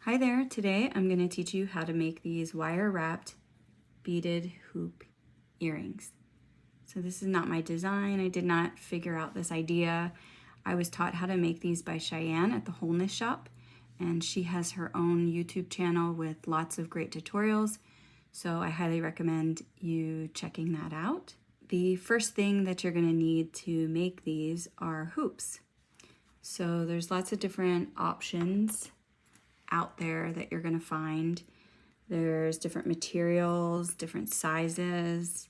Hi there, today I'm going to teach you how to make these wire wrapped beaded hoop earrings. So this is not my design, I did not figure out this idea. I was taught how to make these by Cheyenne at the Wholeness Shop, and she has her own YouTube channel with lots of great tutorials, so I highly recommend you checking that out. The first thing that you're going to need to make these are hoops. So there's lots of different options out there that you're going to find. There's different materials, different sizes.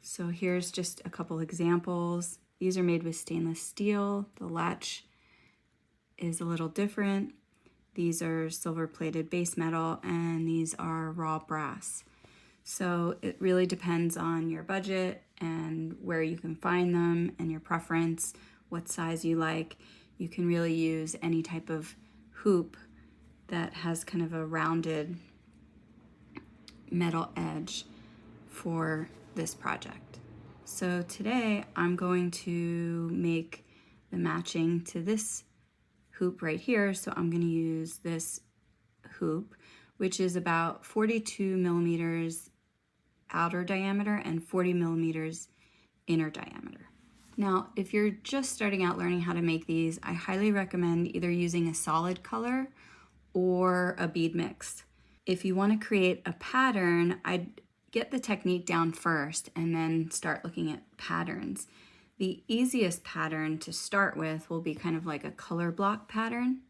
So here's just a couple examples. These are made with stainless steel. The latch is a little different. These are silver plated base metal, and these are raw brass. So it really depends on your budget and where you can find them and your preference, what size you like. You can really use any type of hoop that has kind of a rounded metal edge for this project. So today I'm going to make the matching to this hoop right here. So I'm going to use this hoop, which is about 42 millimeters outer diameter and 40 millimeters inner diameter. Now, if you're just starting out learning how to make these, I highly recommend either using a solid color or a bead mix. If you want to create a pattern, I'd get the technique down first and then start looking at patterns. The easiest pattern to start with will be kind of like a color block pattern,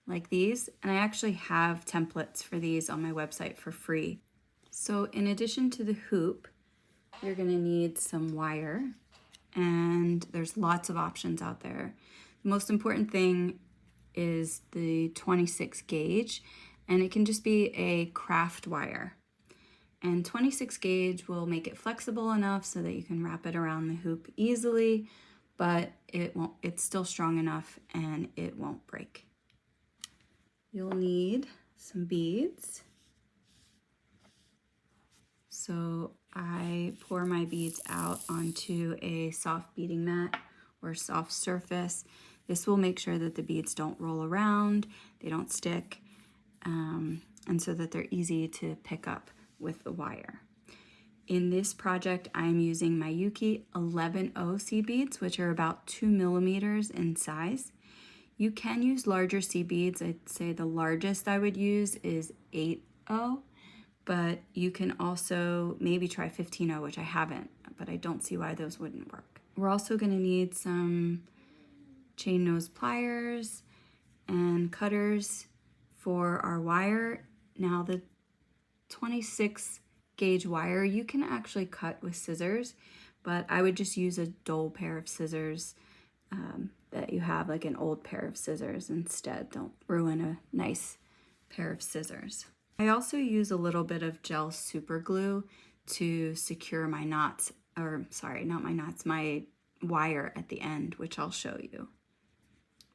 like these. And I actually have templates for these on my website for free. So in addition to the hoop, you're going to need some wire. And there's lots of options out there. The most important thing is the 26 gauge, and it can just be a craft wire. And 26 gauge will make it flexible enough so that you can wrap it around the hoop easily, but it's still strong enough and it won't break. You'll need some beads. So I pour my beads out onto a soft beading mat or soft surface. This will make sure that the beads don't roll around, they don't stick, and so that they're easy to pick up with the wire. In this project, I'm using Miyuki 11O C beads, which are about 2 millimeters in size. You can use larger C beads. I'd say the largest I would use is 8O. But you can also maybe try 15O, which I haven't, but I don't see why those wouldn't work. We're also going to need some chain nose pliers and cutters for our wire. Now the 26 gauge wire, you can actually cut with scissors, but I would just use a dull pair of scissors that you have, like an old pair of scissors instead. Don't ruin a nice pair of scissors. I also use a little bit of gel super glue to secure my knots, or sorry, not my knots, my wire at the end, which I'll show you.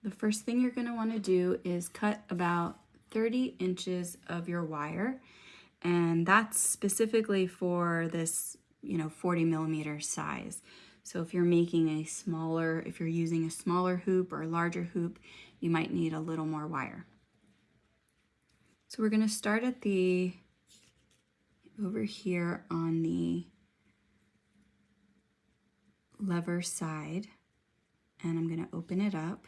The first thing you're going to want to do is cut about 30 inches of your wire, and that's specifically for this, 40 millimeter size. So if you're making if you're using a smaller hoop or a larger hoop, you might need a little more wire. So we're going to start at over here on the lever side, and I'm going to open it up,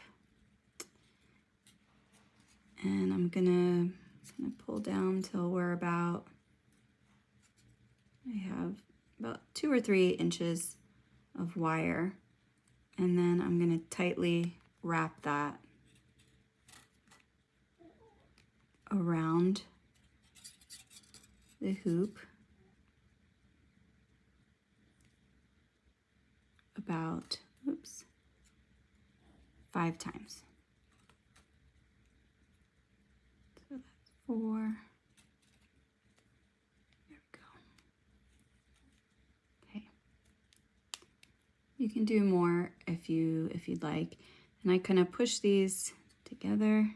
and I'm going to pull down till we're I have about 2 or 3 inches of wire, and then I'm going to tightly wrap that around the hoop about 5 times. So that's 4. There we go. Okay. You can do more if you'd like. And I kind of push these together,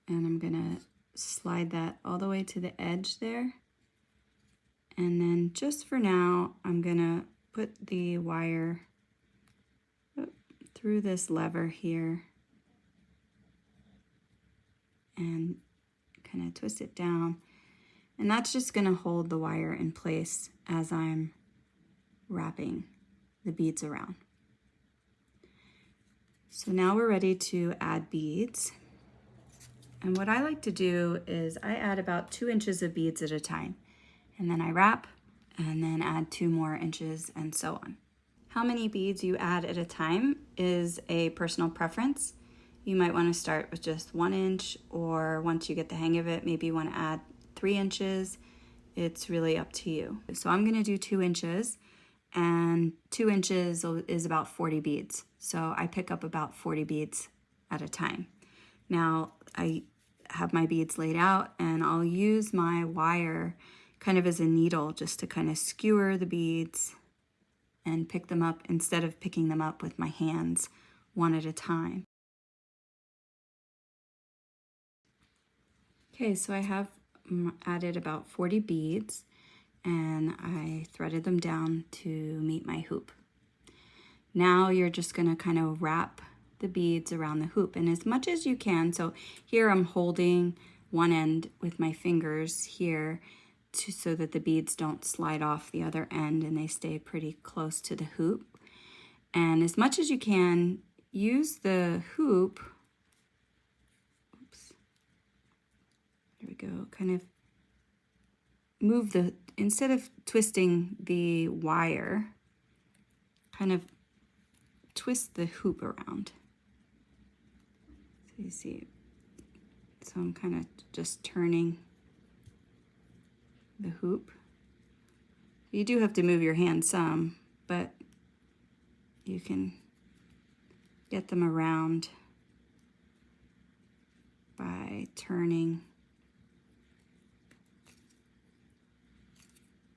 and I'm gonna slide that all the way to the edge there. And then just for now, I'm gonna put the wire through this lever here and kind of twist it down. And that's just going to hold the wire in place as I'm wrapping the beads around. So now we're ready to add beads. And what I like to do is I add about 2 inches of beads at a time. And then I wrap and then add 2 more inches and so on. How many beads you add at a time is a personal preference. You might want to start with just 1 inch, or once you get the hang of it, maybe you want to add 3 inches. It's really up to you. So I'm going to do 2 inches, and 2 inches is about 40 beads. So I pick up about 40 beads at a time. Now I have my beads laid out, and I'll use my wire kind of as a needle just to kind of skewer the beads and pick them up instead of picking them up with my hands one at a time. Okay, so I have added about 40 beads, and I threaded them down to meet my hoop. Now you're just going to kind of wrap the beads around the hoop, and as much as you can. So here I'm holding one end with my fingers here so that the beads don't slide off the other end and they stay pretty close to the hoop. And as much as you can, use the hoop, oops, there we go, kind of move instead of twisting the wire, kind of twist the hoop around. So you see, so I'm kind of just turning the hoop. You do have to move your hand some, but you can get them around by turning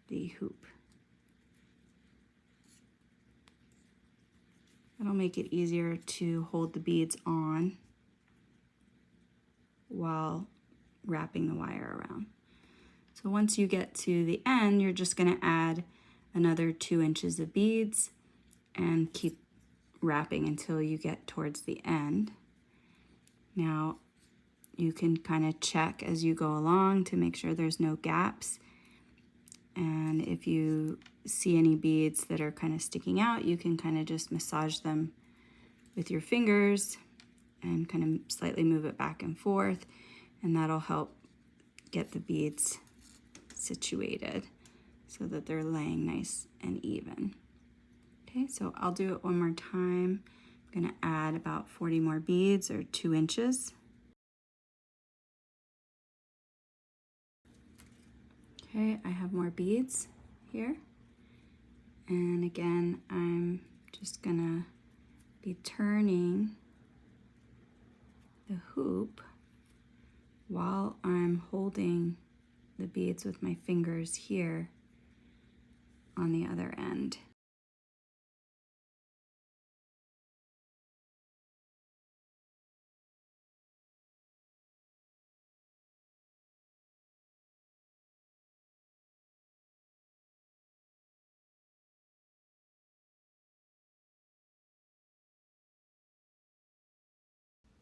the hoop. That'll make it easier to hold the beads on while wrapping the wire around. So once you get to the end, you're just going to add another 2 inches of beads and keep wrapping until you get towards the end. Now you can kind of check as you go along to make sure there's no gaps. And if you see any beads that are kind of sticking out, you can kind of just massage them with your fingers and kind of slightly move it back and forth, and that'll help get the beads situated so that they're laying nice and even. Okay, so I'll do it one more time. I'm going to add about 40 more beads, or 2 inches. Okay, I have more beads here. And again, I'm just gonna be turning the hoop while I'm holding the beads with my fingers here on the other end.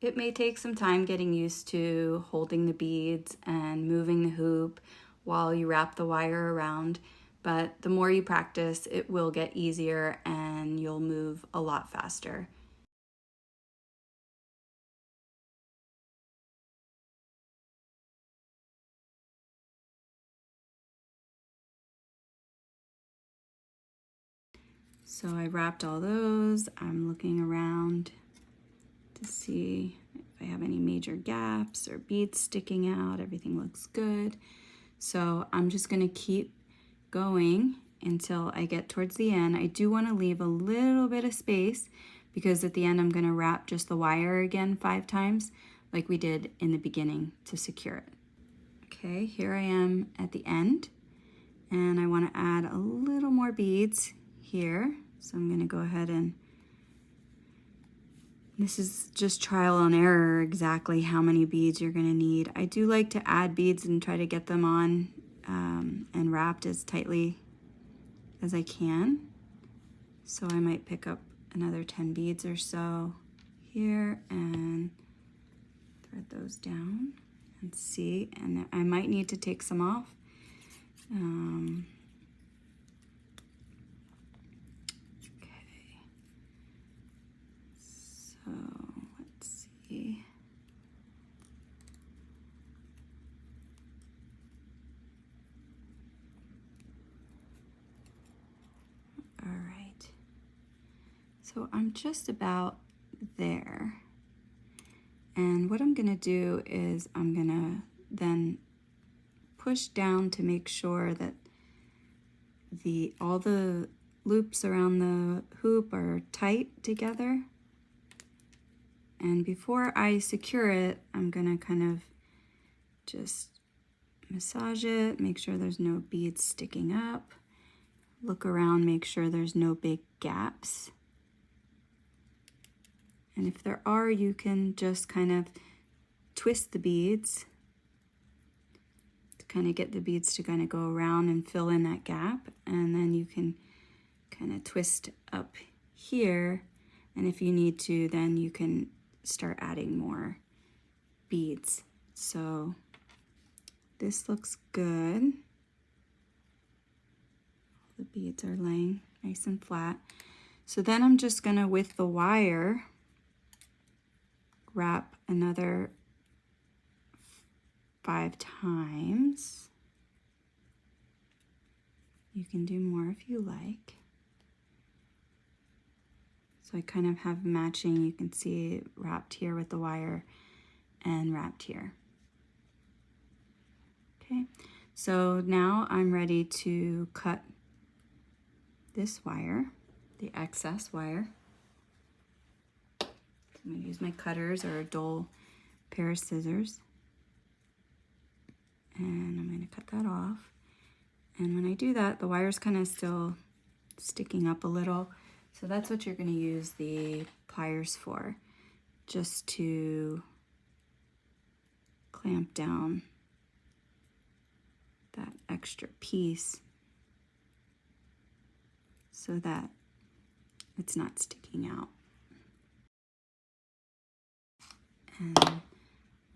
It may take some time getting used to holding the beads and moving the hoop while you wrap the wire around, but the more you practice, it will get easier and you'll move a lot faster. So I wrapped all those. I'm looking around to see if I have any major gaps or beads sticking out. Everything looks good. So I'm just going to keep going until I get towards the end. I do want to leave a little bit of space because at the end I'm going to wrap just the wire again 5 times like we did in the beginning to secure it. Okay, here I am at the end, and I want to add a little more beads here. So I'm going to go ahead and this is just trial and error exactly how many beads you're going to need. I do like to add beads and try to get them on and wrapped as tightly as I can. So I might pick up another 10 beads or so here and thread those down. and see, and I might need to take some off. Okay, so let's see. All right, so I'm just about there. And what I'm gonna do is I'm gonna then push down to make sure that all the loops around the hoop are tight together. And before I secure it, I'm gonna kind of just massage it, make sure there's no beads sticking up, look around, make sure there's no big gaps. And if there are, you can just kind of twist the beads to kind of get the beads to kind of go around and fill in that gap. And then you can kind of twist up here. And if you need to, then you can start adding more beads. So this looks good. The beads are laying nice and flat. So then I'm just gonna, with the wire, wrap another 5 times. You can do more if you like. So I kind of have matching, you can see it wrapped here with the wire and wrapped here. Okay, so now I'm ready to cut this wire, the excess wire. I'm going to use my cutters or a dull pair of scissors. And I'm going to cut that off. And when I do that, the wire's kind of still sticking up a little. So that's what you're going to use the pliers for, just to clamp down that extra piece so that it's not sticking out. And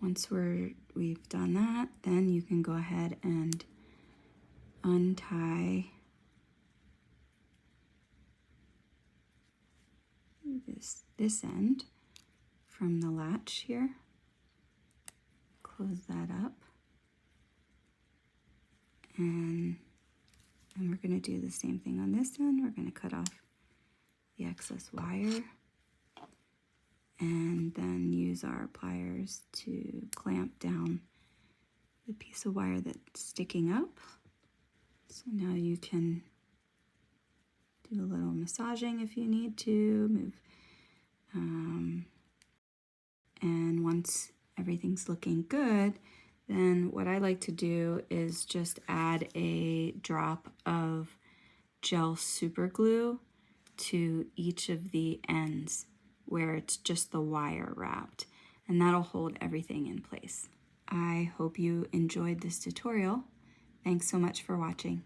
once we've done that, then you can go ahead and untie this end from the latch here. Close that up. And we're going to do the same thing on this end. We're going to cut off the excess wire and then use our pliers to clamp down the piece of wire that's sticking up. So now you can do a little massaging if you need to, move. And once everything's looking good, then what I like to do is just add a drop of gel super glue to each of the ends where it's just the wire wrapped, and that'll hold everything in place. I hope you enjoyed this tutorial. Thanks so much for watching.